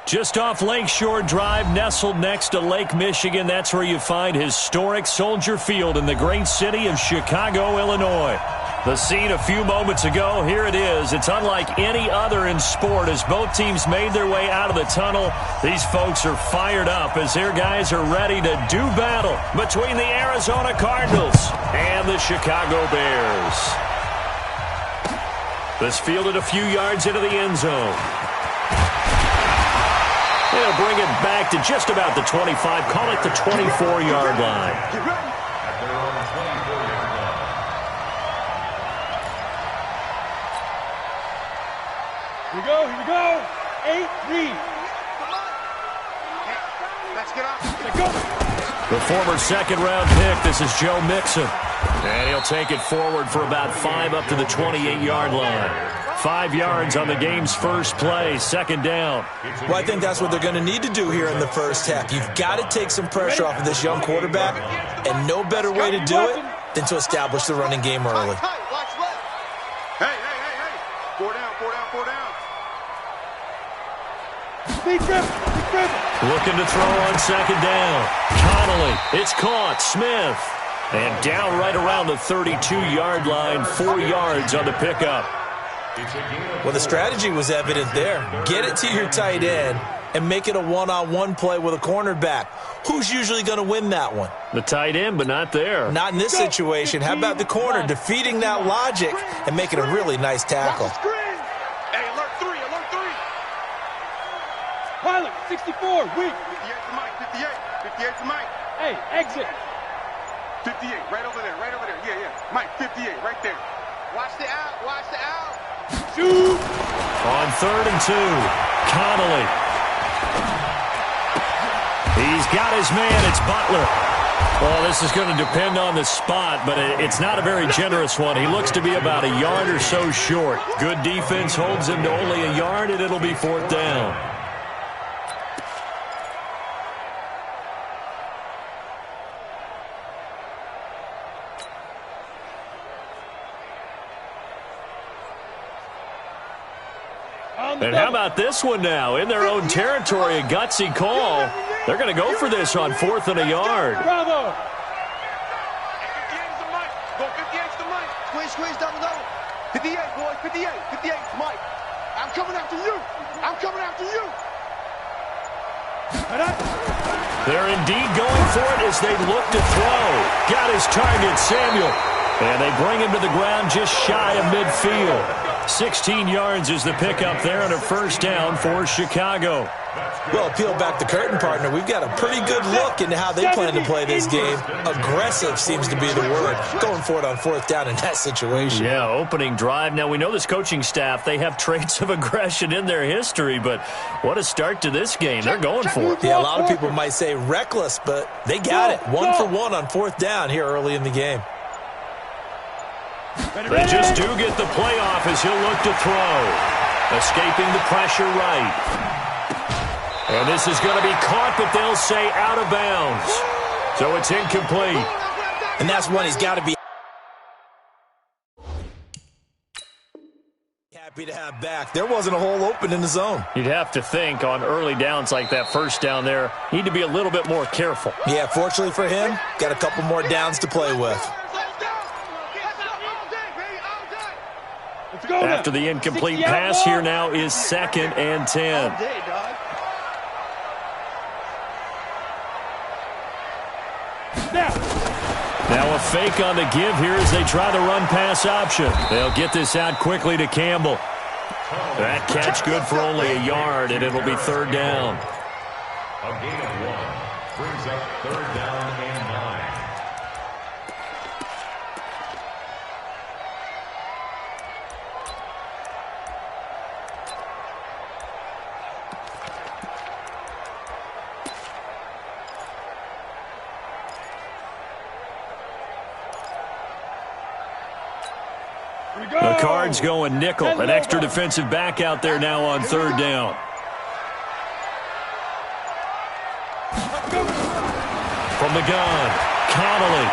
Just off Lakeshore Drive, nestled next to Lake Michigan. That's where you find historic Soldier Field in the great city of Chicago, Illinois. The scene a few moments ago, here it is. It's unlike any other in sport as both teams made their way out of the tunnel. These folks are fired up as their guys are ready to do battle between the Arizona Cardinals and the Chicago Bears. This fielded a few yards into the end zone. They'll bring it back to just about the 25, call it the 24-yard line. Here we go. 8, read. Let's get up. Let's go. The former second-round pick, this is Joe Mixon. And he'll take it forward for about 5 up to the 28-yard line. 5 yards on the game's first play, second down. Well, I think that's what they're going to need to do here in the first half. You've got to take some pressure off of this young quarterback, and no better way to do it than to establish the running game early. Hey. 4 down. Big grip. Looking to throw on second down. Connolly, it's caught. Smith. And down right around the 32-yard line, 4 yards on the pickup. Well, the strategy was evident there. Get it to your tight end and make it a one-on-one play with a cornerback. Who's usually going to win that one? The tight end, but not there. Not in this situation. How about the corner defeating that logic and making a really nice tackle? Hey, alert 3. Pilot, 64, weak. 58 to Mike, 58 to Mike. Hey, exit. 58, right over there. Yeah. Mike, 58, right there. Watch the out. Shoot. On 3rd and 2, Connolly. He's got his man. It's Butler. Well, this is going to depend on the spot, but it's not a very generous one. He looks to be about a yard or so short. Good defense holds him to only a yard, and it'll be 4th down. And how about this one now? In their own territory, a gutsy call. They're going to go for this on 4th and a yard. Bravo. 58 to Mike. Go 58 to Mike. Squeeze, double. 58, boys, 58 to Mike. I'm coming after you. They're indeed going for it as they look to throw. Got his target, Samuel. And they bring him to the ground just shy of midfield. 16 yards is the pickup there and a 1st down for Chicago. Well, peel back the curtain, partner. We've got a pretty good look into how they plan to play this game. Aggressive seems to be the word. Going for it on 4th down in that situation. Yeah, opening drive. Now, we know this coaching staff, they have traits of aggression in their history, but what a start to this game. They're going for it. Yeah, a lot of people might say reckless, but they got it. 1 for 1 on 4th down here early in the game. They just do get the playoff as he'll look to throw. Escaping the pressure right. And this is going to be caught, but they'll say out of bounds. So it's incomplete. And that's one he's got to be happy to have back. There wasn't a hole open in the zone. You'd have to think on early downs like that 1st down there, need to be a little bit more careful. Yeah, fortunately for him, got a couple more downs to play with. After the incomplete pass, here now is 2nd and 10. Now a fake on the give here as they try the run-pass option. They'll get this out quickly to Campbell. That catch good for only a yard, and it'll be 3rd down. A gain of 1 brings up 3rd down and 9. The Cards going nickel. An extra defensive back out there now on 3rd down. From the gun, Connolly.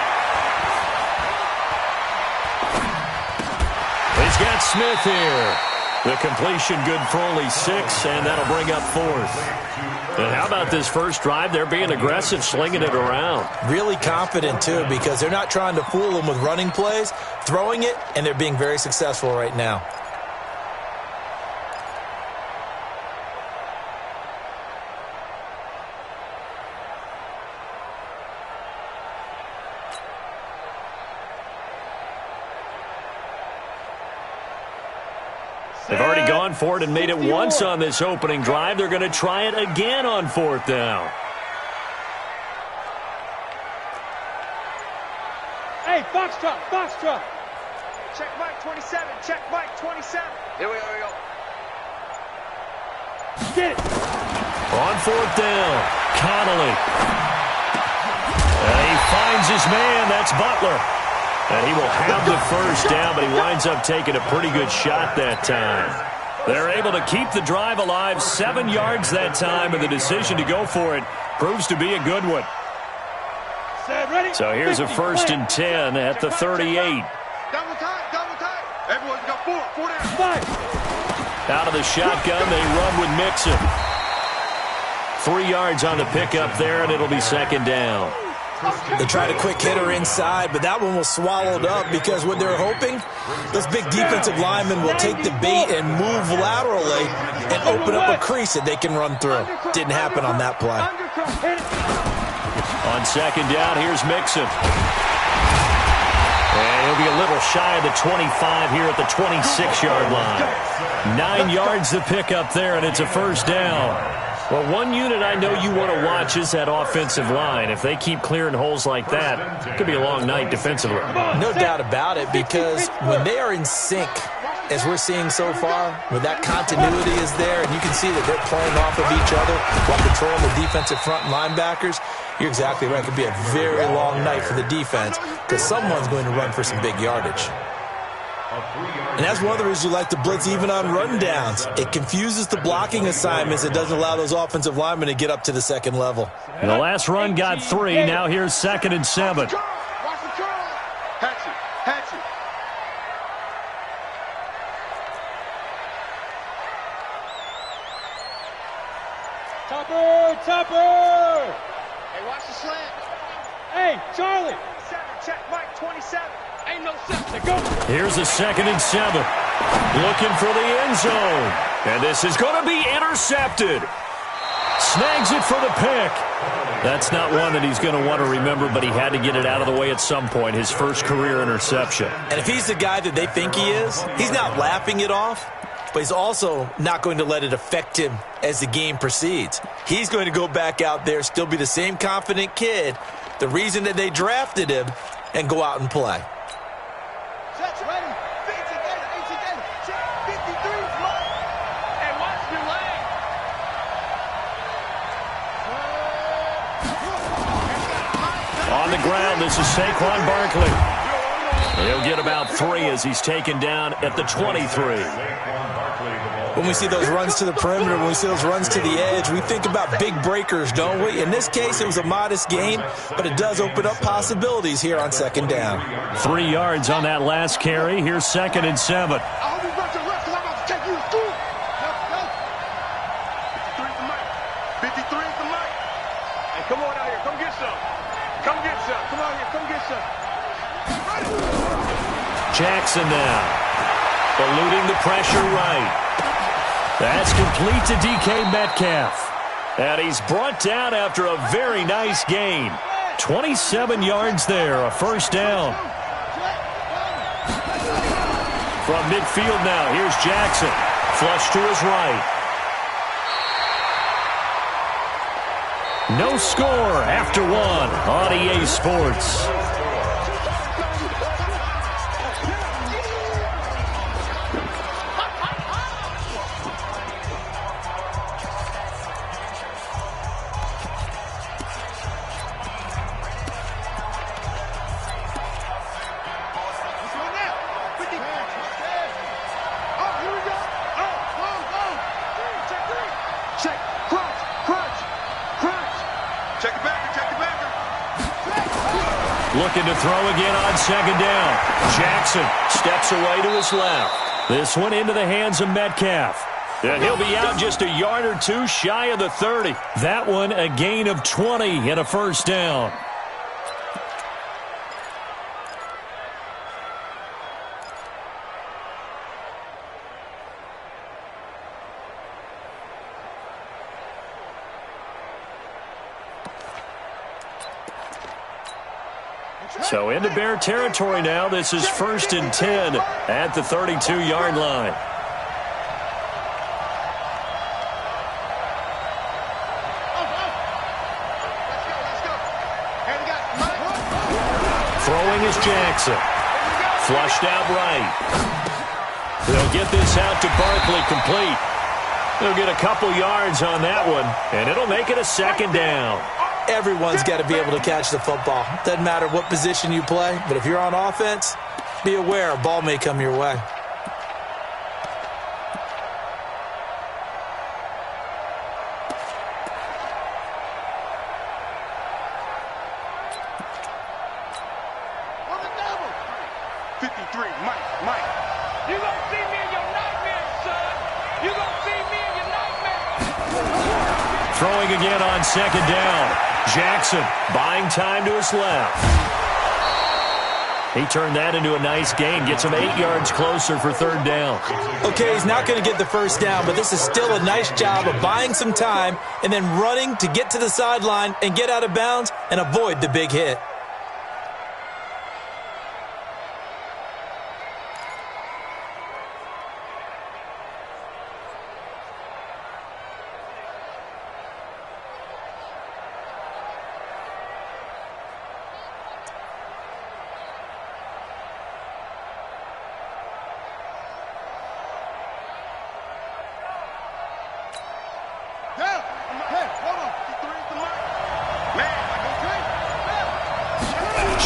He's got Smith here. The completion good for only 6, and that'll bring up 4th. And how about this first drive? They're being aggressive, slinging it around. Really confident, too, because they're not trying to fool them with running plays, throwing it, and they're being very successful right now. They've already gone for it and made it once on this opening drive. They're going to try it again on 4th down. Hey, Foxtrot, Foxtrot. Check Mike 27. Check Mike 27. Here we go. Get it. On 4th down, Connolly. And he finds his man. That's Butler. And he will have the first down, but he winds up taking a pretty good shot that time. They're able to keep the drive alive, 7 yards that time, and the decision to go for it proves to be a good one. So here's a 1st and 10 at the 38. Double time. Everyone's got 4 down. 5. Out of the shotgun, they run with Mixon. 3 yards on the pickup there, and it'll be 2nd down. They tried a quick hitter inside, but that one was swallowed up because what they're hoping, those big defensive linemen will take the bait and move laterally and open up a crease that they can run through. Didn't happen on that play. On 2nd down, here's Mixon. And he'll be a little shy of the 25 here at the 26-yard line. 9 yards to pick up there, and it's a 1st down. Well, one unit I know you want to watch is that offensive line. If they keep clearing holes like that, it could be a long night defensively. No doubt about it, because when they are in sync, as we're seeing so far, when that continuity is there, and you can see that they're playing off of each other while controlling the defensive front linebackers, you're exactly right. It could be a very long night for the defense because someone's going to run for some big yardage. And that's one of the reasons you like to blitz even on rundowns. It confuses the blocking assignments. It doesn't allow those offensive linemen to get up to the second level. The last run got 3. Now here's 2nd and 7. Watch the curl. Hatchet. Topper. Hey, watch the slant. Hey, Charlie. 7. Check Mike 27. Ain't no set. Go. Here's a 2nd and 7. Looking for the end zone. And this is going to be intercepted. Snags it for the pick. That's not one that he's going to want to remember, but he had to get it out of the way at some point, his first career interception. And if he's the guy that they think he is, he's not laughing it off, but he's also not going to let it affect him as the game proceeds. He's going to go back out there, still be the same confident kid, the reason that they drafted him, and go out and play. Jets ready. 53 Mike. Hey, watch your leg. On the ground, this is Saquon Barkley. He'll get about 3 as he's taken down at the 23. When we see those runs to the perimeter, when we see those runs to the edge, we think about big breakers, don't we? In this case, it was a modest gain, but it does open up possibilities here on 2nd down. 3 yards on that last carry. Here's 2nd and 7. I hope you run to left because I'm about to take you to school. 53 is the mic. 53 is the mic. Hey, come on out here. Come get some. Come get some. Come out here. Come get some. Jackson now. Eluding the pressure right. That's complete to DK Metcalf. And he's brought down after a very nice gain. 27 yards there, a 1st down. From midfield now, here's Jackson. Flush to his right. No score after 1 on EA Sports. Looking to throw again on 2nd down. Jackson steps away to his left. This one into the hands of Metcalf. And he'll be out just a yard or two shy of the 30. That one a gain of 20 and a first down. So into Bear territory now. This is 1st and 10 at the 32-yard line. Throwing is Jackson. Flushed out right. They'll get this out to Barkley, complete. They'll get a couple yards on that one, and it'll make it a 2nd down. Everyone's got to be able to catch the football. Doesn't matter what position you play, but if you're on offense, be aware a ball may come your way. You gonna see me in your nightmares, son. You gonna see me in your nightmares. Throwing again on 2nd down. Jackson buying time to his left. He turned that into a nice gain. Gets him 8 yards closer for 3rd down. Okay, he's not going to get the first down, but this is still a nice job of buying some time and then running to get to the sideline and get out of bounds and avoid the big hit.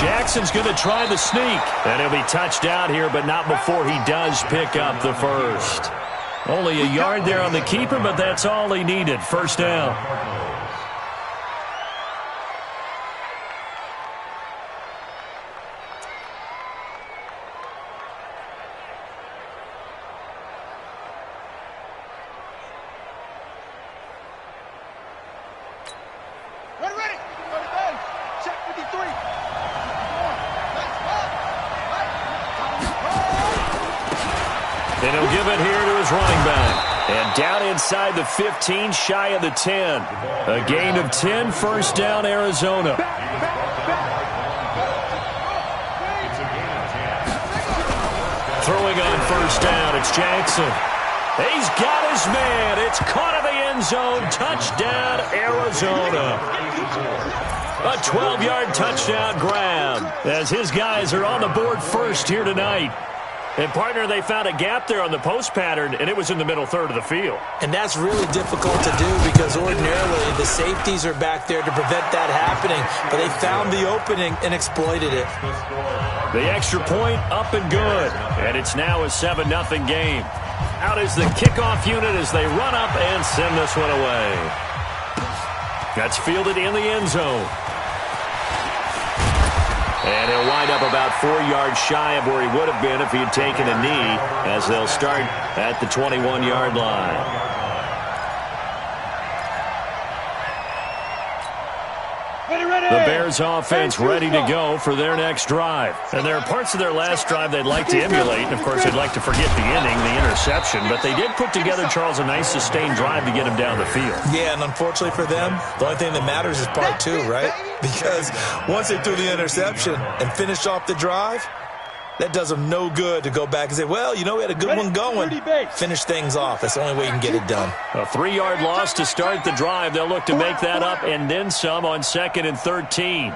Jackson's going to try the sneak. And he'll be touched out here, but not before he does pick up the first. Only a yard there on the keeper, but that's all he needed. 1st down. And he'll give it here to his running back. And down inside the 15, shy of the 10. A gain of 10, 1st down, Arizona. Throwing on 1st down, it's Jackson. He's got his man. It's caught in the end zone. Touchdown, Arizona. A 12-yard touchdown grab as his guys are on the board first here tonight. And, partner, they found a gap there on the post pattern, and it was in the middle third of the field. And that's really difficult to do because ordinarily the safeties are back there to prevent that happening. But they found the opening and exploited it. The extra point up and good. And it's now a 7-0 game. Out is the kickoff unit as they run up and send this one away. That's fielded in the end zone. And he'll wind up about 4 yards shy of where he would have been if he had taken a knee, as they'll start at the 21-yard line. The Bears offense ready to go for their next drive. And there are parts of their last drive they'd like to emulate. And, of course, they'd like to forget the inning, the interception. But they did put together, Charles, a nice sustained drive to get him down the field. Yeah, and unfortunately for them, the only thing that matters is part 2, right? Because once they threw the interception and finished off the drive, that does them no good to go back and say, well, you know, we had a good one going. Finish things off. That's the only way you can get it done. A 3-yard loss to start the drive. They'll look to make that up and then some on 2nd and 13.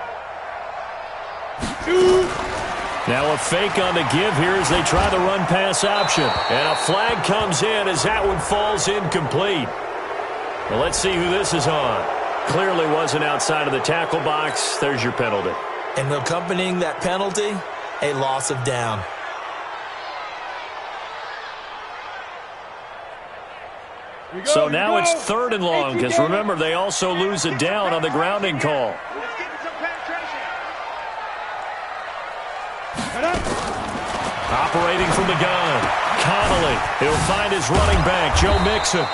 Now a fake on the give here as they try the run-pass option. And a flag comes in as that one falls incomplete. Well, let's see who this is on. Clearly wasn't outside of the tackle box. There's your penalty. And accompanying that penalty, a loss of down. So now it's 3rd and long because, remember, they also lose a down on the grounding call. Operating from the gun, Connolly. He'll find his running back, Joe Mixon.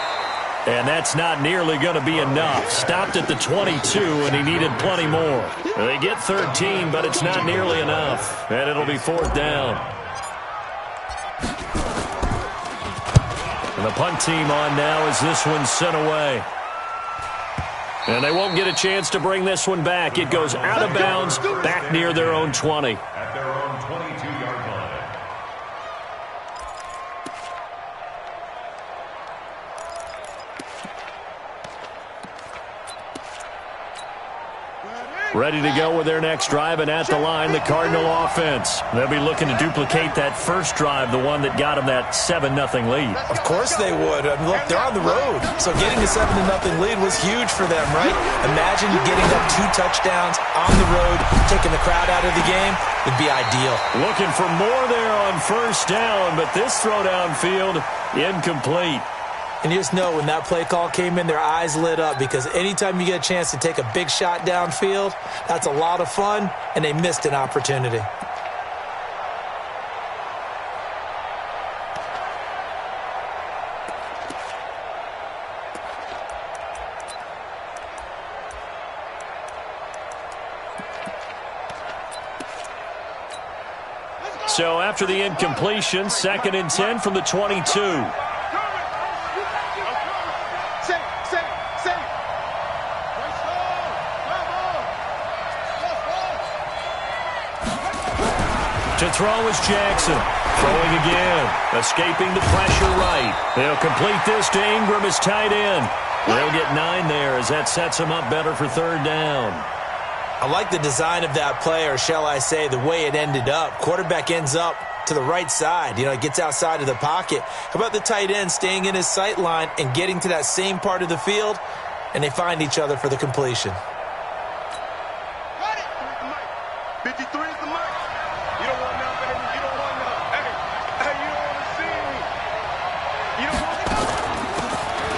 And that's not nearly going to be enough. Stopped at the 22, and he needed plenty more. They get 13, but it's not nearly enough. And it'll be 4th down. And the punt team on now as this one's sent away. And they won't get a chance to bring this one back. It goes out of bounds, back near their own 20. At their own 22-yard line. Ready to go with their next drive, and at the line, the Cardinal offense. They'll be looking to duplicate that first drive, the one that got them that 7-0 lead. Of course they would. I mean, look, they're on the road. So getting a 7-0 lead was huge for them, right? Imagine getting up 2 touchdowns on the road, taking the crowd out of the game. Would be ideal. Looking for more there on first down, but this throw downfield, incomplete. And you just know when that play call came in, their eyes lit up because anytime you get a chance to take a big shot downfield, that's a lot of fun, and they missed an opportunity. So after the incompletion, 2nd and 10 from the 22. To throw is Jackson. Throwing again. Escaping the pressure right. They'll complete this to Ingram as tight end. They'll get 9 there as that sets them up better for 3rd down. I like the design of that play, or shall I say the way it ended up. Quarterback ends up to the right side. You know, it gets outside of the pocket. How about the tight end staying in his sight line and getting to that same part of the field, and they find each other for the completion. Got it. 53 is the mic. You don't want none, baby. You don't want none. Hey, you don't want to see me. You don't want none.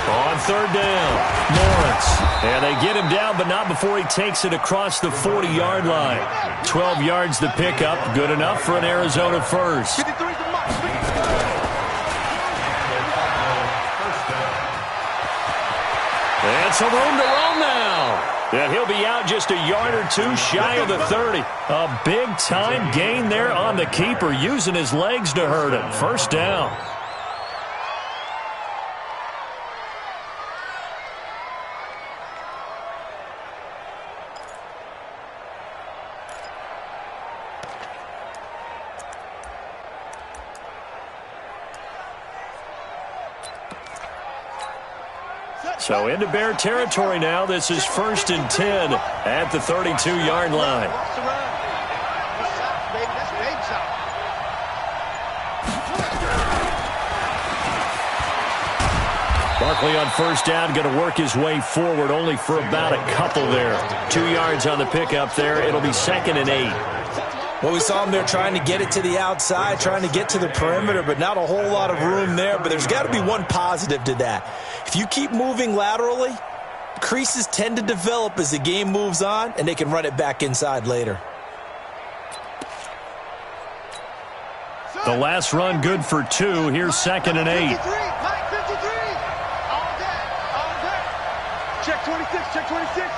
On 3rd down, Lawrence. And they get him down, but not before he takes it across the 40-yard line. 12 yards the pickup. Good enough for an Arizona first. 53 is the mic. And some room to roam now. And he'll be out just a yard or 2 shy of the 30. A big-time gain there on the keeper, using his legs to hurt him. 1st down. So into Bear territory now. This is 1st and 10 at the 32-yard line. Barkley on 1st down, going to work his way forward only for about a couple there. 2 yards on the pickup there. It'll be 2nd and 8. Well, we saw him there trying to get it to the outside, trying to get to the perimeter, but not a whole lot of room there. But there's got to be one positive to that. If you keep moving laterally, creases tend to develop as the game moves on, and they can run it back inside later. The last run good for 2. Here's 2nd and 8. 53. All day. Check 26. Check 26.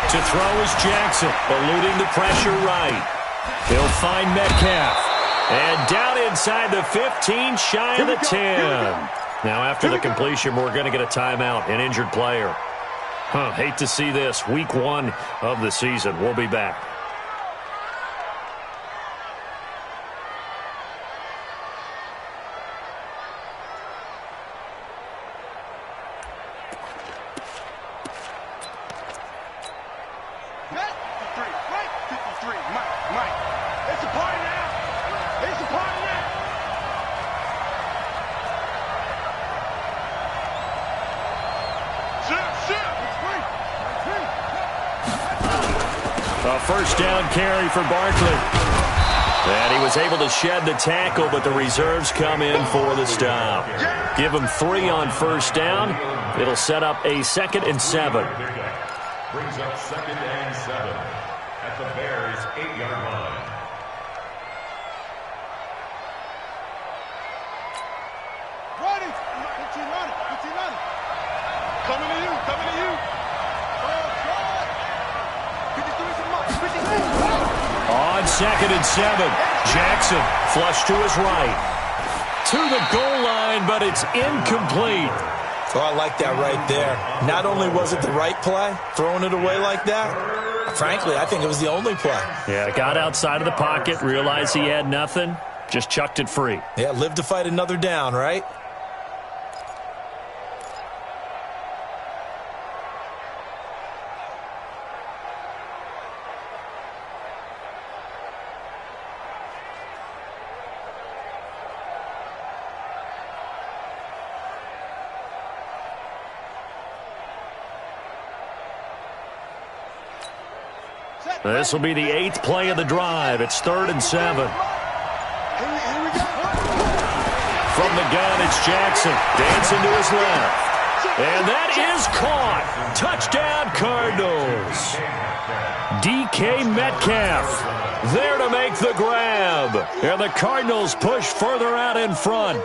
To throw is Jackson, eluding the pressure right. He'll find Metcalf. And down inside the 15, shy of the 10. Now after the completion, we're going to get a timeout, an injured player. Hate to see this. Week 1 of the season. We'll be back. A 1st down carry for Barkley. And he was able to shed the tackle, but the reserves come in for the stop. Give him 3 on 1st down. It'll set up a 2nd and 7. Brings up 2nd and 7. Coming to you, coming to you. On 2nd and 7, Jackson flush to his right. To the goal line, but it's incomplete. Oh, I like that right there. Not only was it the right play, throwing it away like that, frankly, I think it was the only play. Yeah, got outside of the pocket, realized he had nothing, just chucked it free. Yeah, live to fight another down, right? This will be the 8th play of the drive. It's 3rd and 7. From the gun, it's Jackson. Dancing to his left. And that is caught. Touchdown, Cardinals. DK Metcalf there to make the grab. And the Cardinals push further out in front.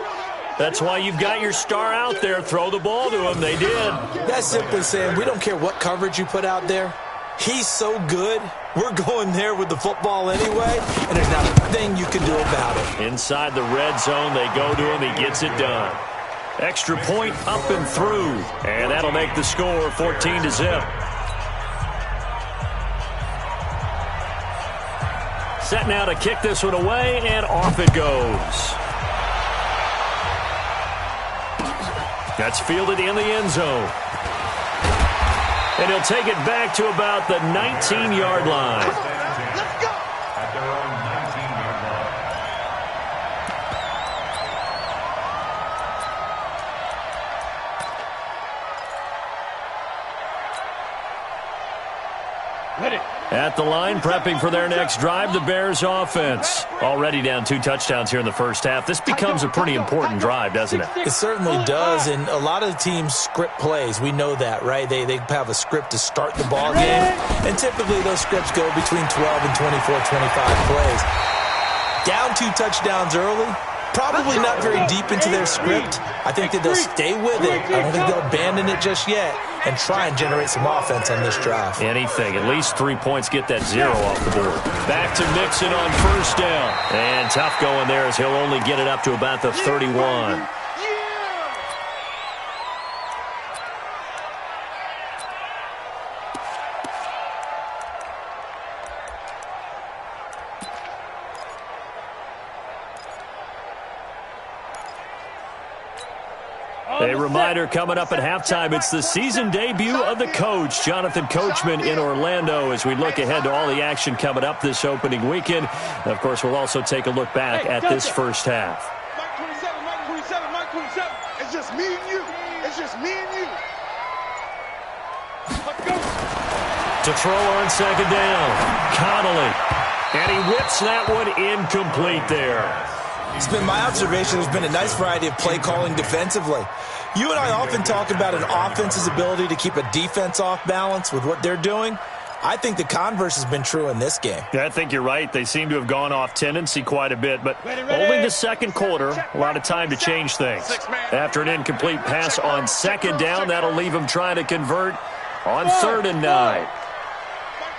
That's why you've got your star out there. Throw the ball to him. They did. That's simply saying we don't care what coverage you put out there. He's so good, we're going there with the football anyway, and there's not a thing you can do about it. Inside the red zone, they go to him. He gets it done. Extra point up and through, and that'll make the score 14-0. Set now to kick this one away, and off it goes. That's fielded in the end zone. And he'll take it back to about the 19-yard line. Let's go. At their own 19-yard line. Ready. At the line, prepping for their next drive, the Bears offense. Already down 2 touchdowns here in the first half. This becomes a pretty important drive, doesn't it? It certainly does, and a lot of the teams script plays. We know that, right? They have a script to start the ball game, and typically those scripts go between 12 and 24, 25 plays. Down 2 touchdowns early, probably not very deep into their script. I think that they'll stay with it. I don't think they'll abandon it just yet and try and generate some offense on this drive. Anything. At least 3 points, get that 0 off the board. Back to Mixon on first down. And tough going there as he'll only get it up to about the 31. A reminder coming up at halftime, it's the season debut of the coach, Jonathan Coachman in Orlando, as we look ahead to all the action coming up this opening weekend. And of course, we'll also take a look back at this first half. Mike 27, Mike 27, Mike 27. It's just me and you. It's just me and you. Let's go. To throw on second down, Connolly. And he whips that one incomplete there. It's been my observation there's been a nice variety of play calling defensively. You and I often talk about an offense's ability to keep a defense off balance with what they're doing. I think the converse has been true in this game. Yeah, I think you're right. They seem to have gone off tendency quite a bit, but only the second quarter, a lot of time to change things. After an incomplete pass on second down, that'll leave them trying to convert on 3rd and 9. Mike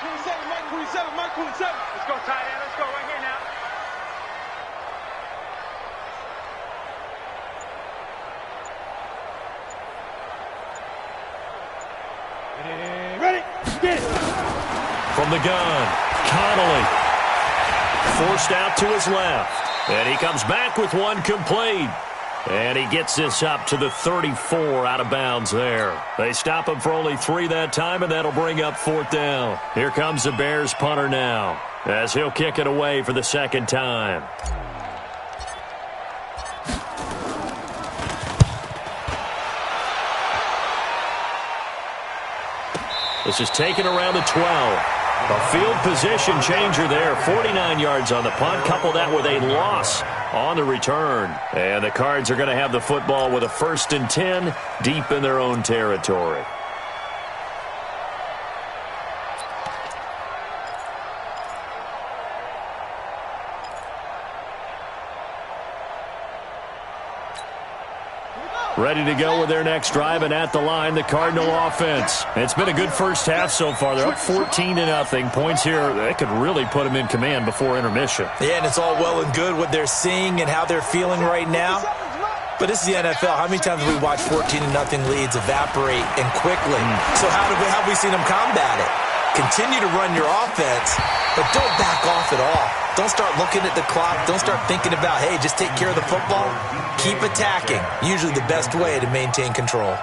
27, Mike 27, Mike 27. Let's go, tight end. Let's go right here now. Ready. Get it. From the gun, Connolly. Forced out to his left. And he comes back with one complete. And he gets this up to the 34 out of bounds there. They stop him for only 3 that time, and that'll bring up 4th down. Here comes the Bears punter now, as he'll kick it away for the second time. This is taken around the 12. A field position changer there. 49 yards on the punt. Couple that with a loss on the return. And the Cards are going to have the football with a 1st and 10 deep in their own territory. Ready to go with their next drive, and at the line, the Cardinal offense. It's been a good first half so far. They're up 14-0. Points here, they could really put them in command before intermission. Yeah, and it's all well and good what they're seeing and how they're feeling right now. But this is the NFL. How many times have we watched 14-0 leads evaporate and quickly? So how have we seen them combat it? Continue to run your offense, but don't back off at all. Don't start looking at the clock. Don't start thinking about, hey, just take care of the football. Keep attacking. Usually the best way to maintain control.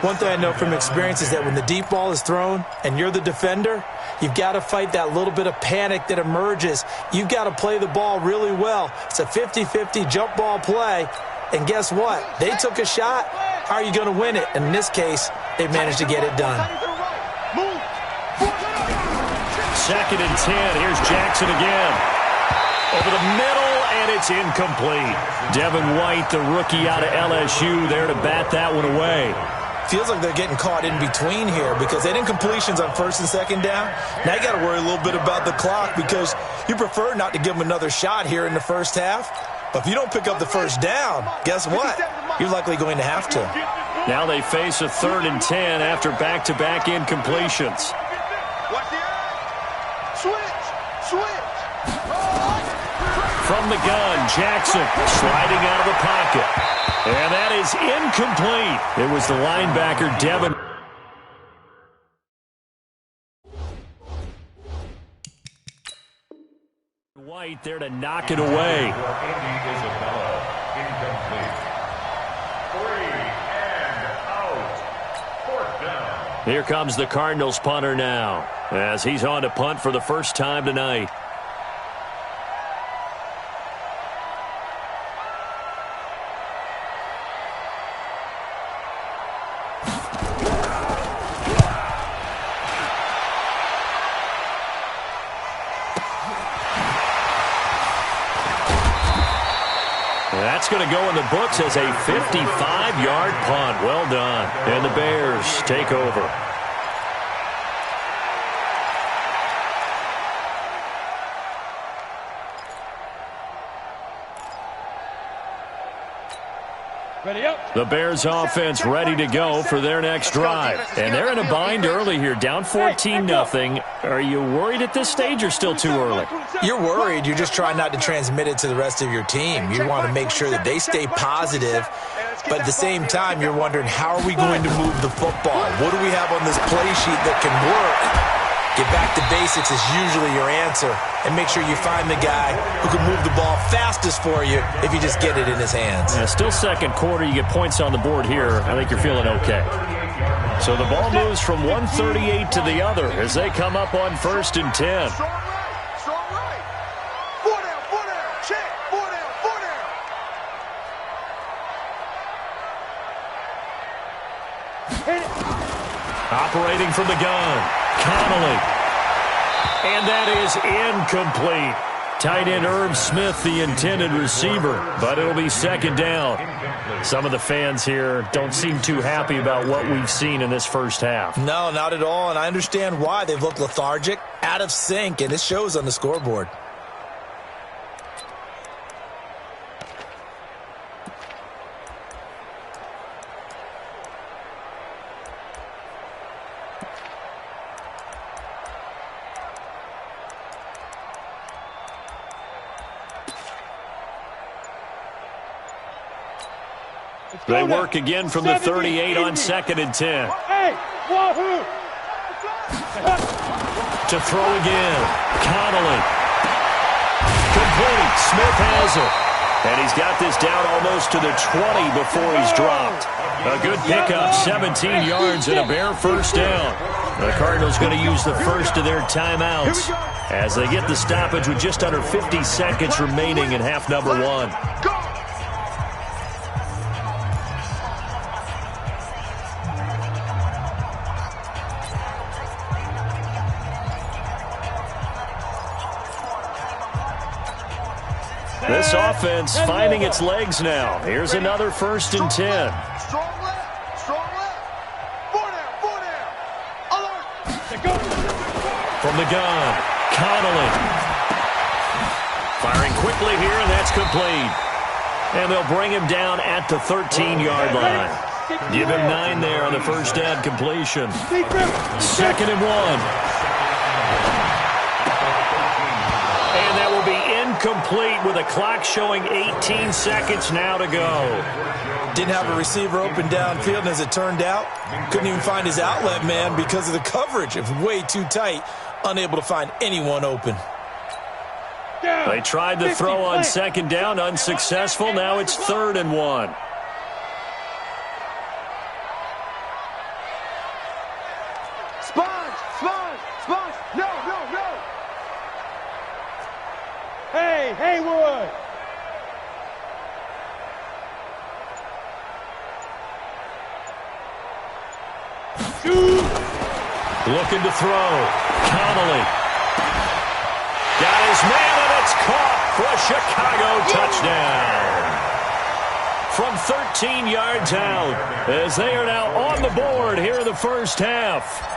One thing I know from experience is that when the deep ball is thrown and you're the defender, you've got to fight that little bit of panic that emerges. You've got to play the ball really well. It's a 50-50 jump ball play. And guess what? They took a shot. How are you going to win it? And in this case, they managed to get it done. 2nd and 10. Here's Jackson again. Over the middle, and it's incomplete. Devin White, the rookie out of LSU, there to bat that one away. Feels like they're getting caught in between here because they didn't completions on 1st and 2nd down. Now you got to worry a little bit about the clock because you prefer not to give them another shot here in the first half. But if you don't pick up the first down, guess what? You're likely going to have to. Now they face a 3rd and 10 after back-to-back incompletions. From the gun, Jackson sliding out of the pocket. And that is incomplete. It was the linebacker, Devin. White there to knock it away. Isabella, incomplete. 3 and out. 4th down. Here comes the Cardinals punter now, as he's on to punt for the first time tonight. That's going to go in the books as a 55-yard punt. Well done. And the Bears take over. Ready up. The Bears offense ready to go for their next drive. And they're in a bind early here, down 14-0. Are you worried at this stage or still too early? You're worried. You're just trying not to transmit it to the rest of your team. You want to make sure that they stay positive. But at the same time, you're wondering, how are we going to move the football? What do we have on this play sheet that can work? Get back to basics is usually your answer. And make sure you find the guy who can move the ball fastest for you if you just get it in his hands. Yeah, still second quarter. You get points on the board here. I think you're feeling okay. So the ball moves from 138 to the other as they come up on 1st and 10. Operating from the gun, Connolly. And that is incomplete. Tight end Irv Smith, the intended receiver, but it'll be 2nd down. Some of the fans here don't seem too happy about what we've seen in this first half. No, not at all, and I understand why. They've looked lethargic, out of sync, and it shows on the scoreboard. They work again from the 38 on 2nd and 10. To throw again. Connolly. Complete. Smith has it. And he's got this down almost to the 20 before he's dropped. A good pickup, 17 yards and a Bear first down. The Cardinals going to use the first of their timeouts as they get the stoppage with just under 50 seconds remaining in half number 1. This offense finding its legs now. Here's another 1st and 10. Strong left, strong left. 4 down, alert. From the gun, Connolly. Firing quickly here, and that's complete. And they'll bring him down at the 13-yard line. Give him 9 there on the first down completion. 2nd and 1. And that will be incomplete with a clock showing 18 seconds now to go. Didn't have a receiver open downfield, and as it turned out, couldn't even find his outlet man because of the coverage. It was way too tight, unable to find anyone open. They tried to throw on 2nd down, unsuccessful. Now it's 3rd and 1. Sponge. No. Hey, Haywood. Looking to throw. Connolly. Got his man, and it's caught for a Chicago touchdown. From 13 yards out, as they are now on the board here in the first half.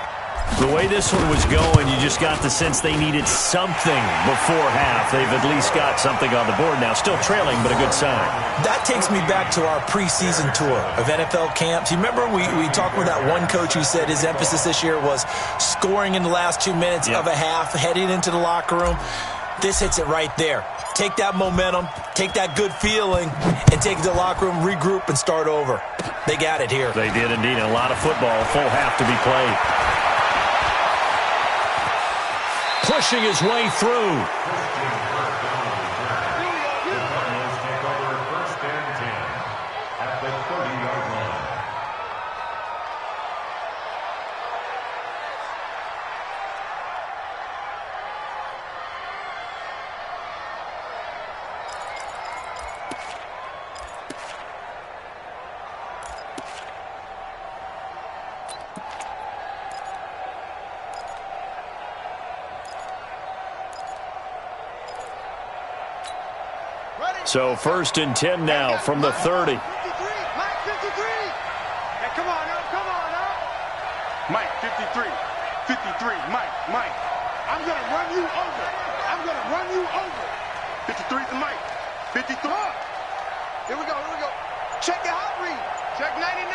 The way this one was going, you just got the sense they needed something before half. They've at least got something on the board now. Still trailing, but a good sign. That takes me back to our preseason tour of NFL camps. You remember we talked with that one coach who said his emphasis this year was scoring in the last 2 minutes of a half, heading into the locker room. This hits it right there. Take that momentum, take that good feeling, and take it to the locker room, regroup, and start over. They got it here. They did indeed. A lot of football, full half to be played. Pushing his way through. So 1st and 10 now from the 30. Mike, 53. Hey, come on now. Mike, 53. 53. Mike. I'm going to run you over. 53 to Mike. 53. Here we go. Check your hot read. Check 99.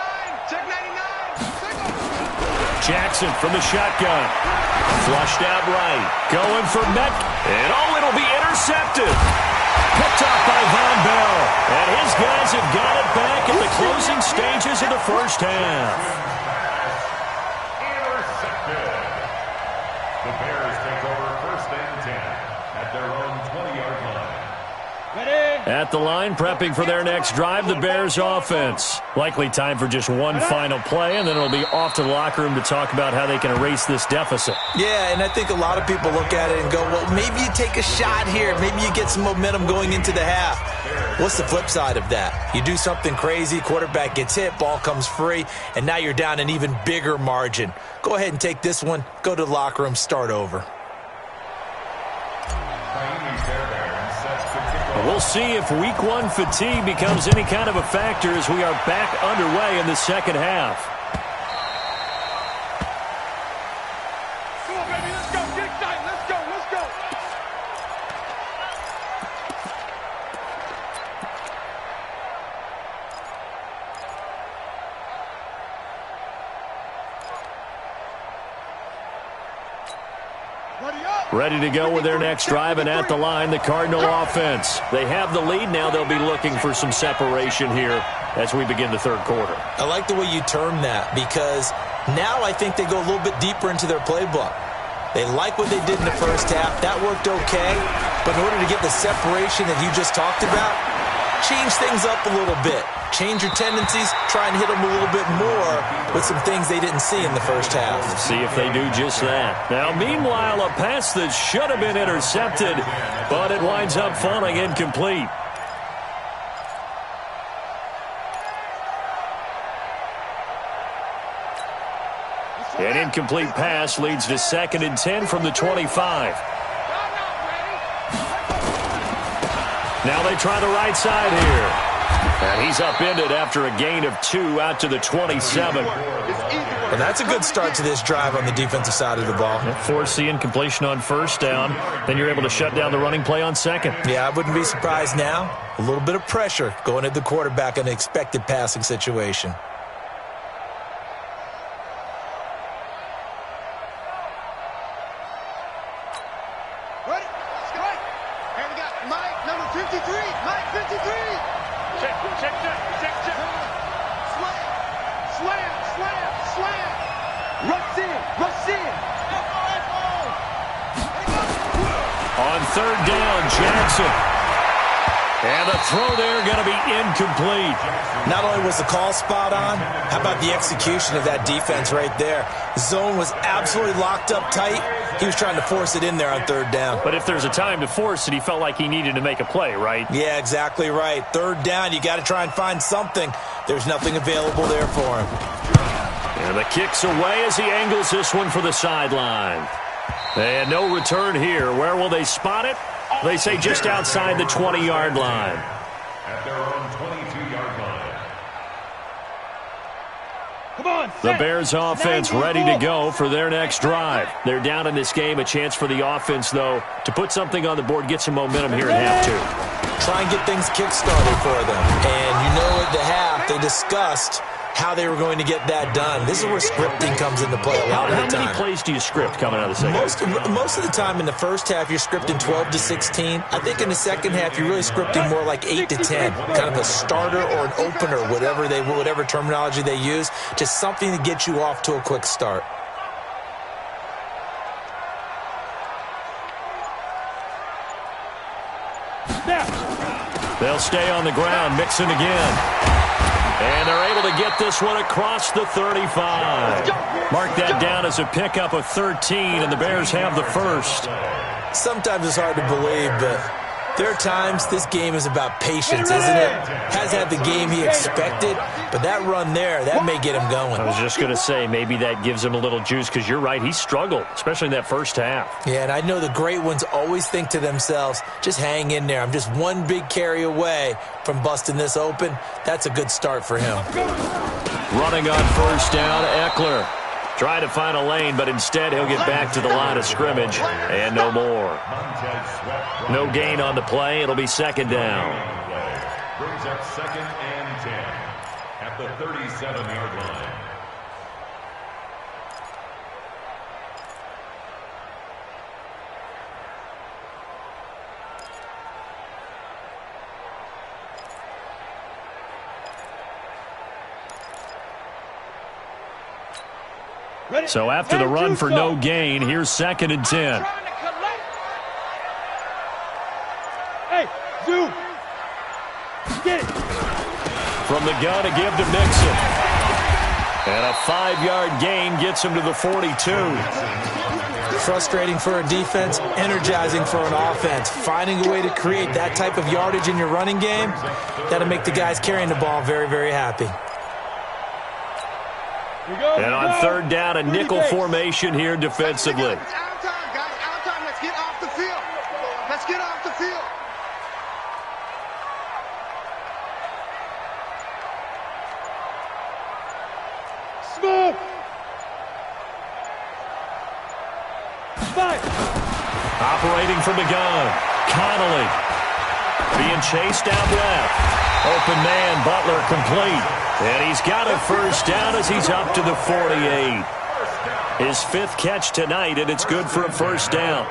Jackson from the shotgun. Flushed out right. Going for Met. And it'll be intercepted. Picked off by Von Bell. And his guys have got it back at the closing stages of the first half. Intercepted. The Bears take over 1st and 10 at their own 20-yard line. At the line, prepping for their next drive, the Bears offense. Likely time for just one final play, and then it'll be off to the locker room to talk about how they can erase this deficit. Yeah, and I think a lot of people look at it and go, well, maybe you take a shot here. Maybe you get some momentum going into the half. What's the flip side of that? You do something crazy, quarterback gets hit, ball comes free, and now you're down an even bigger margin. Go ahead and take this one, go to the locker room, start over. We'll see if week 1 fatigue becomes any kind of a factor as we are back underway in the second half. Come on, baby, let's go. Get excited. Let's go. Ready to go with their next drive, and at the line, the Cardinal offense. They have the lead. Now they'll be looking for some separation here as we begin the third quarter. I like the way you term that, because now I think they go a little bit deeper into their playbook. They like what they did in the first half. That worked okay. But in order to get the separation that you just talked about, change things up a little bit. Change your tendencies, try and hit them a little bit more with some things they didn't see in the first half. See if they do just that. Now, meanwhile, a pass that should have been intercepted, but it winds up falling incomplete. An incomplete pass leads to 2nd and 10 from the 25. Now they try the right side here. And he's upended after a gain of 2 out to the 27. And that's a good start to this drive on the defensive side of the ball. Force the incompletion on first down. Then you're able to shut down the running play on second. Yeah, I wouldn't be surprised now. A little bit of pressure going at the quarterback in an expected passing situation. Ready? Strike. And we got Mike, number 53. Mike, 53. Check. Slam. Rush in. On third down, Jackson. And the throw there going to be incomplete. Not only was the call spot on, how about the execution of that defense right there? The zone was absolutely locked up tight. He was trying to force it in there on third down. But if there's a time to force it, he felt like he needed to make a play, right? Yeah, exactly right. Third down, you got to try and find something. There's nothing available there for him. And the kick's away as he angles this one for the sideline. And no return here. Where will they spot it? They say just outside the 20-yard line. At their own 22-yard line. Come on, The Bears offense ready to go for their next drive. They're down in this game. A chance for the offense, though, to put something on the board, get some momentum here at half 2. Try and get things kick-started for them. And you know at the half, they discussed how they were going to get that done. This is where scripting comes into play a lot of the time. How many plays do you script coming out of the second? Most of the time in the first half, you're scripting 12 to 16. I think in the second half, you're really scripting more like 8 to 10. Kind of a starter or an opener, whatever terminology they use. Just something to get you off to a quick start. They'll stay on the ground, Mixon again. And they're able to get this one across the 35. Mark that down as a pickup of 13, and the Bears have the first. Sometimes it's hard to believe, but there are times this game is about patience, isn't it? Has had the game he expected, but that run there, that may get him going. I was just going to say, maybe that gives him a little juice, because you're right, he struggled, especially in that first half. Yeah, and I know the great ones always think to themselves, just hang in there. I'm just one big carry away from busting this open. That's a good start for him. Running on first down, Eckler. Try to find a lane, but instead he'll get back to the line of scrimmage, and no more. No gain on the play. It'll be second down. Brings up 2nd and 10 at the 37-yard line. So after the run for no gain, here's 2nd and 10. Hey, Zoo. Get it. From the gun to give to Mixon. And a 5-yard gain gets him to the 42. Frustrating for a defense, energizing for an offense. Finding a way to create that type of yardage in your running game, that'll make the guys carrying the ball very, very happy. And on third down, a nickel formation here defensively. It's out of time, guys. Out of time. Let's get off the field. Let's get off the field. Smoke. Five. Operating from the gun, Connolly. Being chased down left. Open man, Butler complete. And he's got a first down as he's up to the 48. His 5th catch tonight, and it's good for a first down.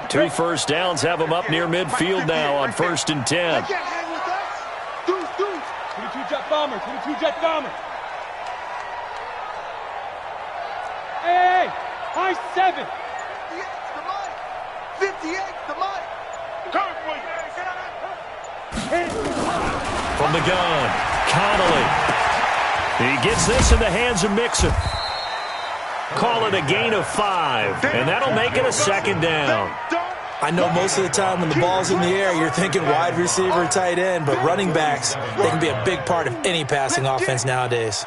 Two first downs have him up near midfield now on 1st and 10. They can't hang with us. Deuce. 22 jet bomber. 22 jet bomber. Hey, high 7. 58, the mic. Come From the gun, Connolly. He gets this in the hands of Mixon. Call it a gain of 5, and that'll make it a 2nd down. I know most of the time when the ball's in the air, you're thinking wide receiver, tight end, but running backs, they can be a big part of any passing offense nowadays.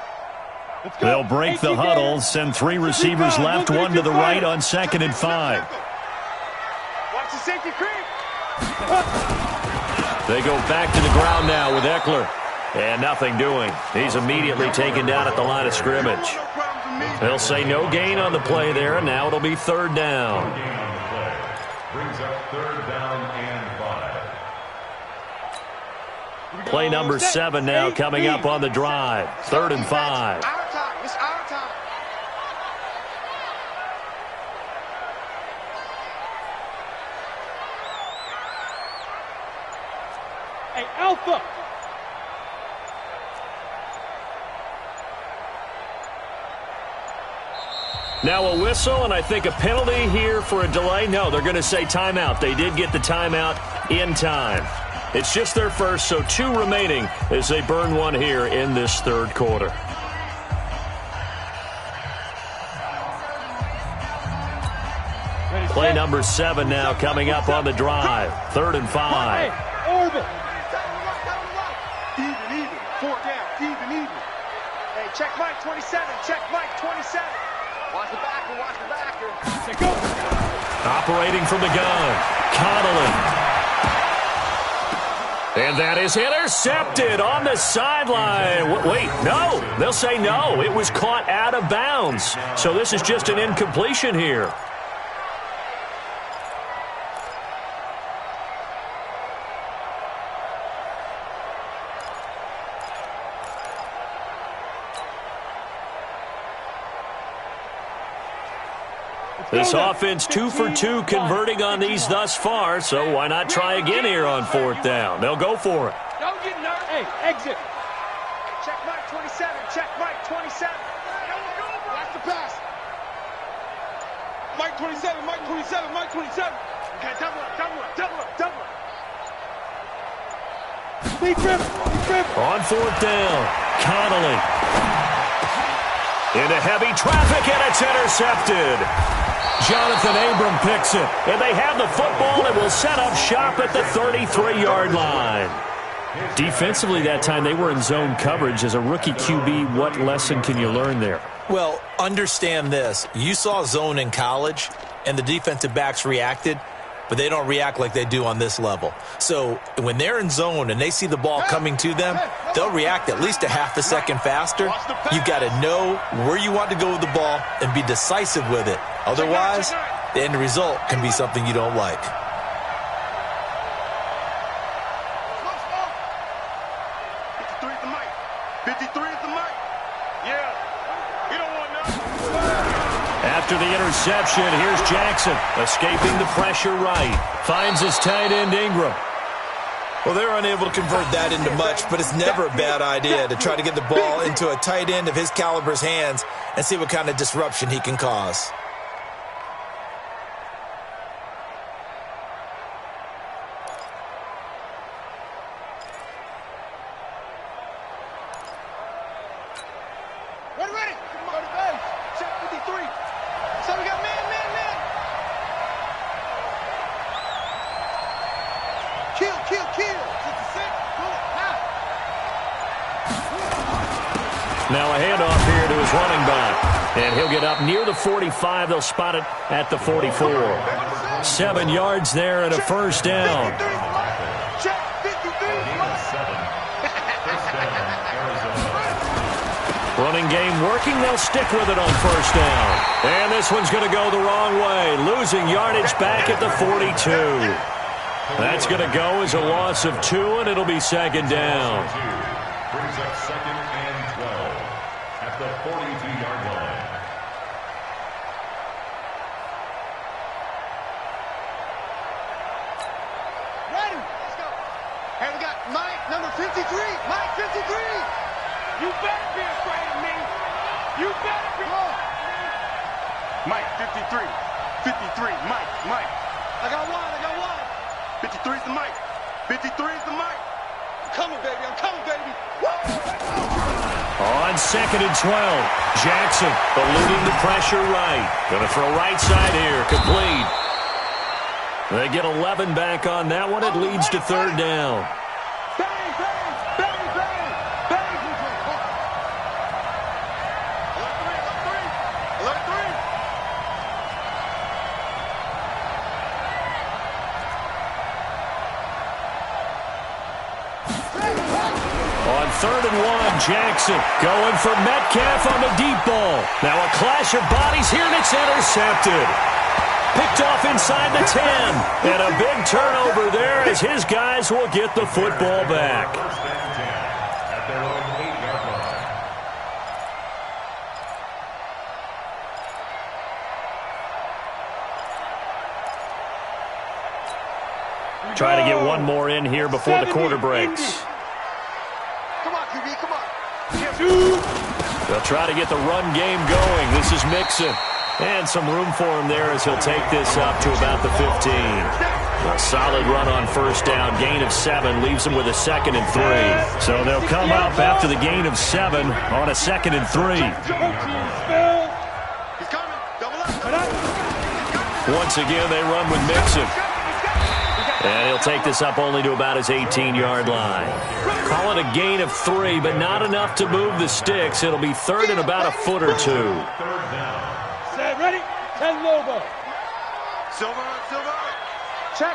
They'll break the huddle, send 3 receivers left, 1 to the right on 2nd and 5. Watch the safety creep. They go back to the ground now with Eckler. And nothing doing. He's immediately taken down at the line of scrimmage. They'll say no gain on the play there, and now it'll be 3rd down. No gain on the play. Brings up 3rd down and 5. Play number 7 now coming up on the drive. 3rd and 5. Our time. It's our time. Hey, Alpha. Now a whistle, and I think a penalty here for a delay. No, they're going to say timeout. They did get the timeout in time. It's just their first, so 2 remaining as they burn 1 here in this 3rd quarter. Play number 7 now coming up on the drive. 3rd and 5. Orbit. Even. 4th down. Even. Hey, check Mike 27. Check Mike 27. Watch the backer. Watch the backer. Go. Operating from the gun. Connolly. And that is intercepted on the sideline. Wait, no. They'll say no. It was caught out of bounds. So this is just an incompletion here. This offense 2 for 2 converting on these thus far, so why not try again here on 4th down? They'll go for it. Don't get nervous. Hey, exit. Check Mike 27. Check Mike 27. Watch the pass. Mike 27. Mike 27. Mike 27. Okay, double up. Lead trip. On 4th down, Connolly. Into heavy traffic, and it's intercepted. Jonathan Abram picks it, and they have the football and will set up shop at the 33-yard line. Defensively that time, they were in zone coverage. As a rookie QB, what lesson can you learn there? Well, understand this. You saw zone in college, and the defensive backs reacted, but they don't react like they do on this level. So when they're in zone and they see the ball coming to them, they'll react at least a half a second faster. You've got to know where you want to go with the ball and be decisive with it. Otherwise, the end result can be something you don't like. After the interception, here's Jackson, escaping the pressure right. Finds his tight end, Ingram. Well, they're unable to convert that into much, but it's never a bad idea to try to get the ball into a tight end of his caliber's hands and see what kind of disruption he can cause. Ready. Go to base. Check 53. So we got man. Kill. 66. Now a handoff here to his running back. And he'll get up near the 45. They'll spot it at the 44. 7 yards there and a 1st down. Check 53. Running game working. They'll stick with it on 1st down. And this one's going to go the wrong way. Losing yardage back at the 42. That's going to go as a loss of 2, and it'll be 2nd down. Brings up 2nd and 12 at the 42-yard line. Ready. Let's go. Hey, we got Mike, number 53. Mike, 53. You better be afraid of me. You better be. Mike, 53. 53. Mike. I got one. 53 is the Mike. 53 is the Mike. I'm coming, baby. On 2nd and 12, Jackson eluding the pressure right. Going to throw right side here, complete. They get 11 back on that one. It leads to 3rd down. Bang. 3rd and 1. Jackson going for Metcalf on the deep ball. Now a clash of bodies here, and it's intercepted. Picked off inside the 10. And a big turnover there as his guys will get the football back. First and 10 at their own 8-yard line. Try to get one more in here before the quarter breaks. Come on, QB, come on. They'll try to get the run game going. This is Mixon. And some room for him there as he'll take this up to about the 15. A solid run on first down. Gain of 7 leaves him with a 2nd and 3. So they'll come up after the gain of 7 on a 2nd and 3. He's coming. Double up. Once again, they run with Mixon. And he'll take this up only to about his 18-yard line. Call it a gain of 3, but not enough to move the sticks. It'll be 3rd and about a foot or 2. Set, ready? 10 Lobo. Silver, Silver. Check.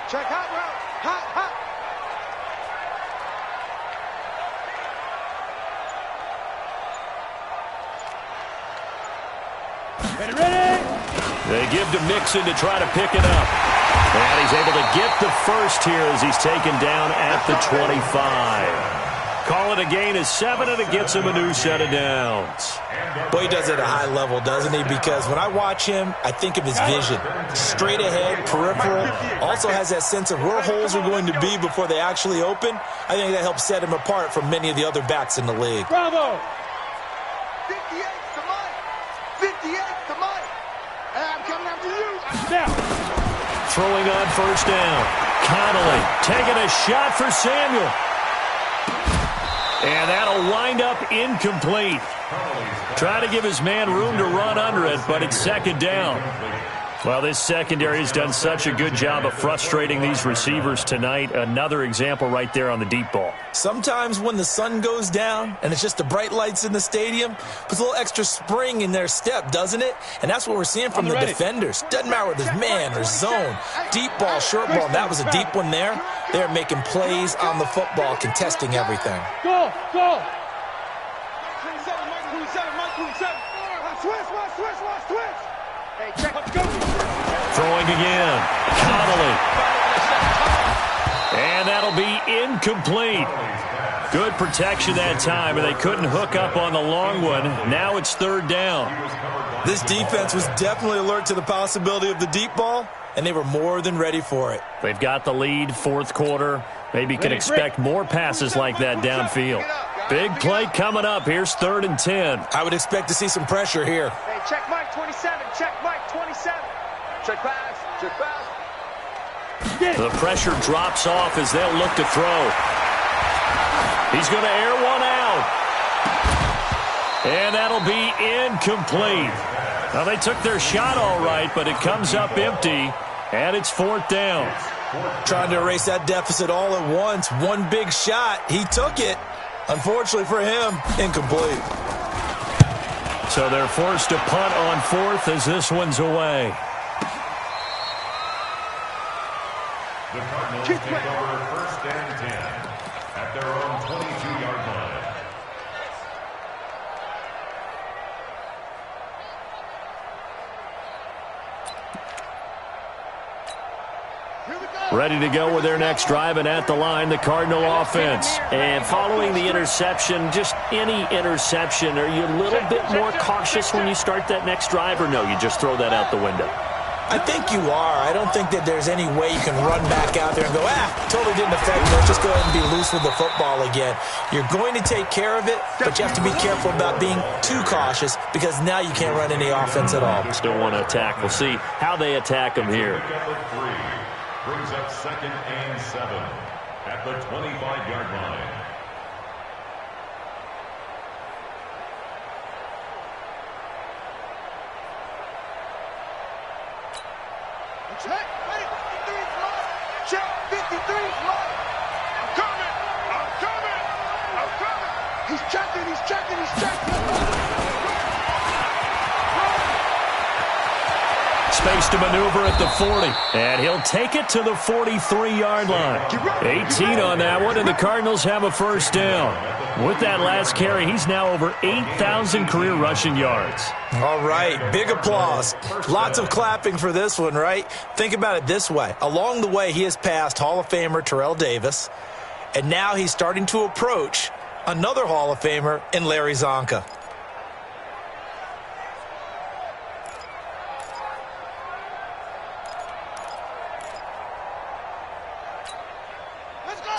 Check, hot route. Hot, hot. Ready, ready? They give to Mixon to try to pick it up. And he's able to get the first here as he's taken down at the 25. Call it a gain of 7, and it gets him a new set of downs. Boy, he does it at a high level, doesn't he? Because when I watch him, I think of his vision. Straight ahead, peripheral. Also has that sense of where holes are going to be before they actually open. I think that helps set him apart from many of the other backs in the league. Bravo. 58 to Mike. 58 to Mike. And I'm coming after you. Now. Throwing on first down. Connolly taking a shot for Samuel. And that'll wind up incomplete. Try to give his man room to run under it, but it's 2nd down. Well, this secondary has done such a good job of frustrating these receivers tonight. Another example right there on the deep ball. Sometimes when the sun goes down and it's just the bright lights in the stadium, puts a little extra spring in their step, doesn't it? And that's what we're seeing from the defenders. Doesn't matter whether it's man or zone, deep ball, short ball. That was a deep one there. They're making plays on the football, contesting everything. Go, go. 27, Mike 27, Mike 27. Switch. Hey, check. Let's go. Throwing again. Connolly. And that'll be incomplete. Good protection that time, and they couldn't hook up on the long one. Now it's 3rd down. This defense was definitely alert to the possibility of the deep ball, and they were more than ready for it. They've got the lead, 4th quarter. Maybe can expect more passes like that downfield. Big play coming up. Here's 3rd and 10. I would expect to see some pressure here. Hey, check Mike 27. Check Mike 27. Check pass. Check pass. The pressure drops off as they'll look to throw. He's going to air one out. And that'll be incomplete. Now, they took their shot all right, but it comes up empty, and it's 4th down. Trying to erase that deficit all at once. One big shot. He took it. Unfortunately for him, incomplete. So they're forced to punt on 4th as this one's away. The Cardinals take over 1st and 10 at their own 22-yard line. Ready to go with their next drive, and at the line, the Cardinal offense. And following the interception, just any interception, are you a little bit more cautious when you start that next drive, or no, you just throw that out the window? I think you are. I don't think that there's any way you can run back out there and go, totally didn't affect me. Let's just go ahead and be loose with the football again. You're going to take care of it, but you have to be careful about being too cautious because now you can't run any offense at all. Still want to attack. We'll see how they attack them here. Brings up 2nd and 7 at the 25-yard line. Check. 53's Mike. Check. 53's Mike. I'm coming. He's checking. space to maneuver at the 40. And he'll take it to the 43-yard line. 18 on that one, and the Cardinals have a first down. With that last carry, he's now over 8,000 career rushing yards. All right, big applause. Lots of clapping for this one, right? Think about it this way. Along the way, he has passed Hall of Famer Terrell Davis, and now he's starting to approach another Hall of Famer in Larry Zonka.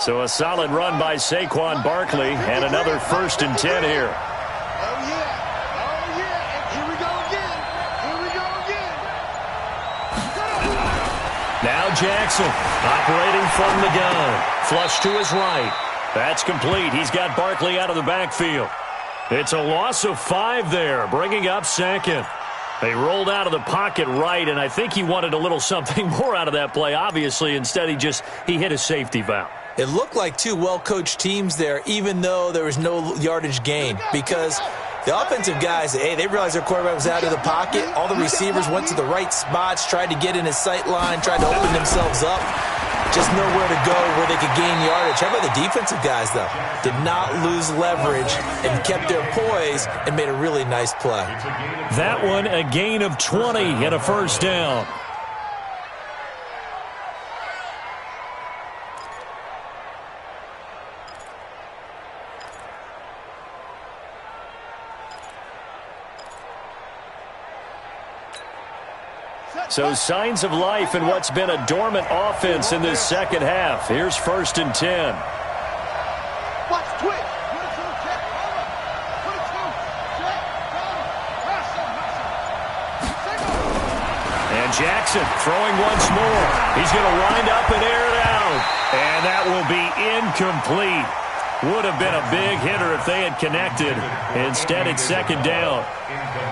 So a solid run by Saquon Barkley and another 1st and 10 here. Oh, yeah. Oh, yeah. And here we go again. Here we go again. Now Jackson operating from the gun. Flush to his right. That's complete. He's got Barkley out of the backfield. It's a loss of 5 there, bringing up 2nd. They rolled out of the pocket right, and I think he wanted a little something more out of that play, obviously. Instead, he hit a safety valve. It looked like two well-coached teams there, even though there was no yardage gain, because the offensive guys, hey, they realized their quarterback was out of the pocket. All the receivers went to the right spots, tried to get in his sight line, tried to open themselves up. Just nowhere to go where they could gain yardage. How about the defensive guys, though? Did not lose leverage and kept their poise and made a really nice play. That one, a gain of 20 and a first down. So signs of life in what's been a dormant offense in this second half. Here's 1st and 10. Watch, twitch. And Jackson throwing once more. He's going to wind up and air it out. And that will be incomplete. Would have been a big hitter if they had connected. Instead, it's 2nd down.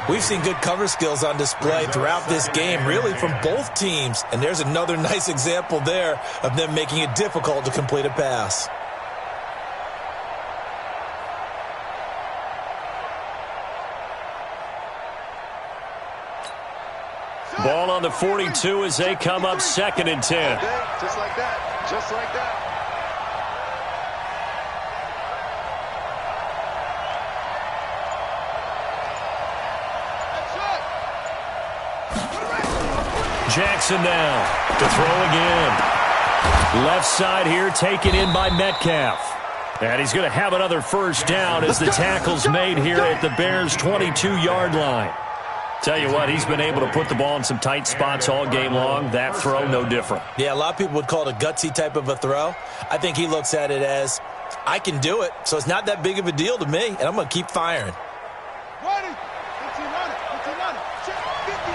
We've seen good cover skills on display throughout this game, really from both teams. And there's another nice example there of them making it difficult to complete a pass. Ball on the 42 as they come up 2nd and 10. Just like that. Just like that. Jackson now to throw again. Left side here taken in by Metcalf. And he's going to have another first down as the tackle's made here at the Bears' 22-yard line. Tell you what, he's been able to put the ball in some tight spots all game long. That throw, no different. Yeah, a lot of people would call it a gutsy type of a throw. I think he looks at it as, I can do it, so it's not that big of a deal to me, and I'm going to keep firing. Ready. 1500.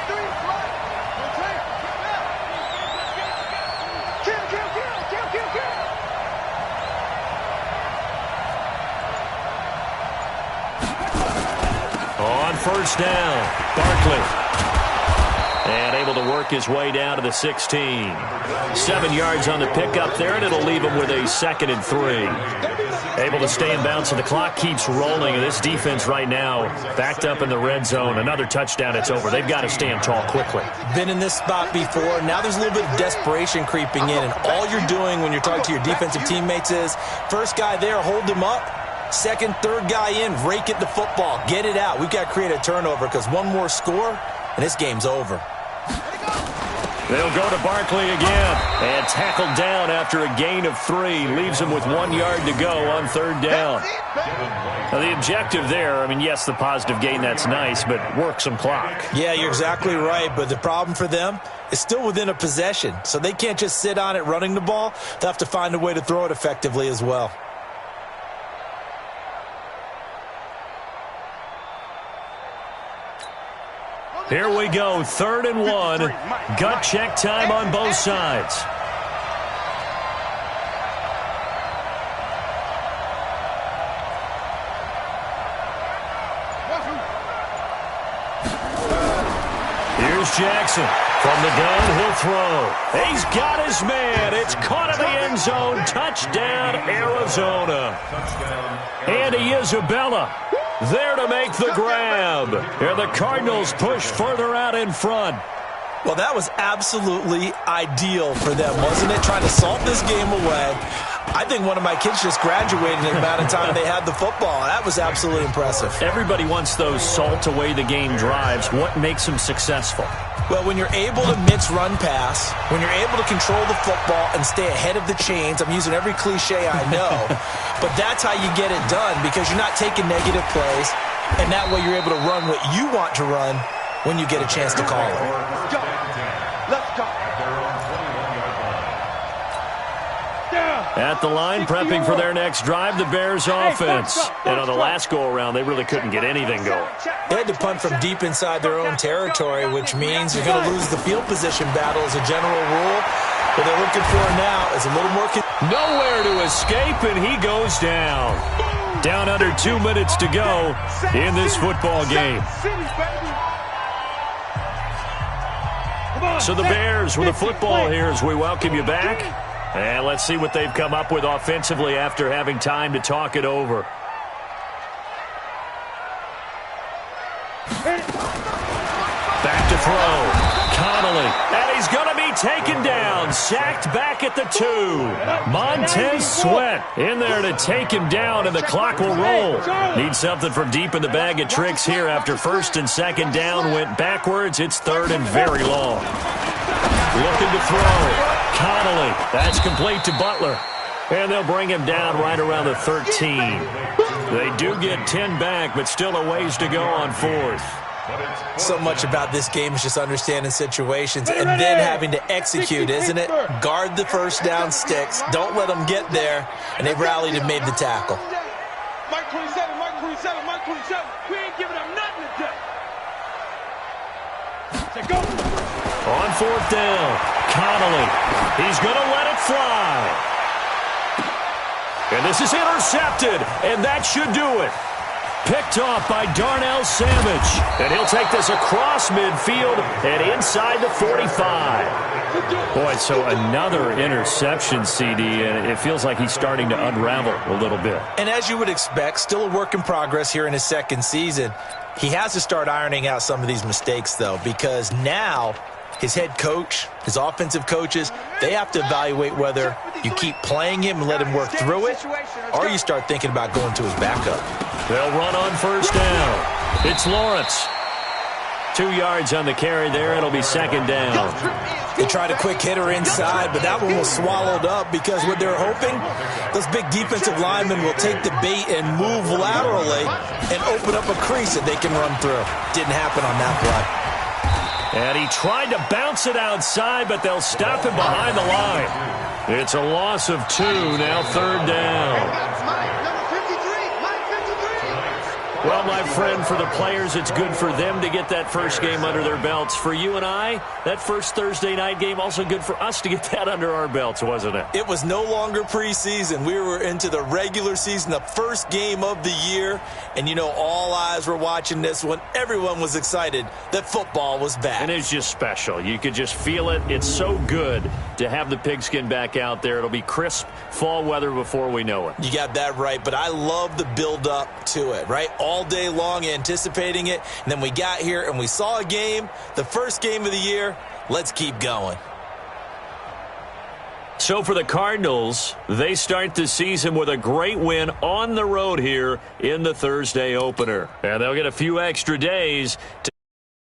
53. On first down, Barkley. And able to work his way down to the 16. 7 yards on the pickup there, and it'll leave him with a 2nd and 3. Able to stay in bounds, and the clock keeps rolling. And this defense right now backed up in the red zone. Another touchdown, it's over. They've got to stand tall quickly. Been in this spot before. Now there's a little bit of desperation creeping in, and all you're doing when you're talking to your defensive teammates is, first guy there, hold him up. Second, third guy in, rake at the football. Get it out. We've got to create a turnover because one more score, and this game's over. They'll go to Barkley again. And tackled down after a gain of 3. Leaves him with 1 yard to go on 3rd down. Now, the objective there, I mean, yes, the positive gain, that's nice, but work some clock. Yeah, you're exactly right, but the problem for them is still within a possession. So they can't just sit on it running the ball. They'll have to find a way to throw it effectively as well. Here we go, 3rd and 1. Gut check time on both sides. Here's Jackson. From the gun, he'll throw. He's got his man. It's caught in the end zone. Touchdown, Arizona. Andy Isabella there to make the grab. And the Cardinals push further out in front. Well, that was absolutely ideal for them, wasn't it? Trying to salt this game away. I think one of my kids just graduated in the amount of time they had the football. That was absolutely impressive. Everybody wants those salt away the game drives. What makes them successful? Well, when you're able to mix run pass, when you're able to control the football and stay ahead of the chains, I'm using every cliche I know, but that's how you get it done because you're not taking negative plays, and that way you're able to run what you want to run when you get a chance to call it. Let's go. Let's go. At the line, prepping for their next drive, the Bears offense. And on the last go-around, they really couldn't get anything going. They had to punt from deep inside their own territory, which means you're going to lose the field position battle as a general rule. What they're looking for now is a little more... Nowhere to escape, and he goes down. Down under 2 minutes to go in this football game. So the Bears with a football here as we welcome you back. And let's see what they've come up with offensively after having time to talk it over. Back to throw. Connolly. And he's going to be taken down. Sacked back at the 2. Montez Sweat in there to take him down, and the clock will roll. Need something from deep in the bag of tricks here after first and second down went backwards. It's third and very long. Looking to throw. Connolly. That's complete to Butler. And they'll bring him down right around the 13. They do get 10 back, but still a ways to go on fourth. So much about this game is just understanding situations and then having to execute, isn't it? Guard the first down sticks. Don't let them get there. And they've rallied and made the tackle. Mike 27, Mike 27, Mike 27. We ain't giving them nothing today. Go. On fourth down, Connolly. He's going to let it fly. And this is intercepted, and that should do it. Picked off by Darnell Savage. And he'll take this across midfield and inside the 45. Boy, so another interception, CD, and it feels like he's starting to unravel a little bit. And as you would expect, still a work in progress here in his second season. He has to start ironing out some of these mistakes, though, because now his head coach, his offensive coaches, they have to evaluate whether you keep playing him and let him work through it, or you start thinking about going to his backup. They'll run on first down. It's Lawrence. 2 yards on the carry there. It'll be second down. They tried a quick hitter inside, but that one was swallowed up because what they're hoping, those big defensive linemen will take the bait and move laterally and open up a crease that they can run through. Didn't happen on that play. And he tried to bounce it outside, but they'll stop him behind the line. It's a loss of 2, now third down. Well, my friend, for the players, it's good for them to get that first game under their belts. For you and I, that first Thursday night game, also good for us to get that under our belts, wasn't it? It was no longer preseason. We were into the regular season, the first game of the year. And, you know, all eyes were watching this when everyone was excited that football was back. And it's just special. You could just feel it. It's so good to have the pigskin back out there. It'll be crisp fall weather before we know it. You got that right, but I love the build-up to it, right? All day long anticipating it, and then we got here and we saw a game, the first game of the year. Let's keep going. So for the Cardinals, they start the season with a great win on the road here in the Thursday opener. And they'll get a few extra days to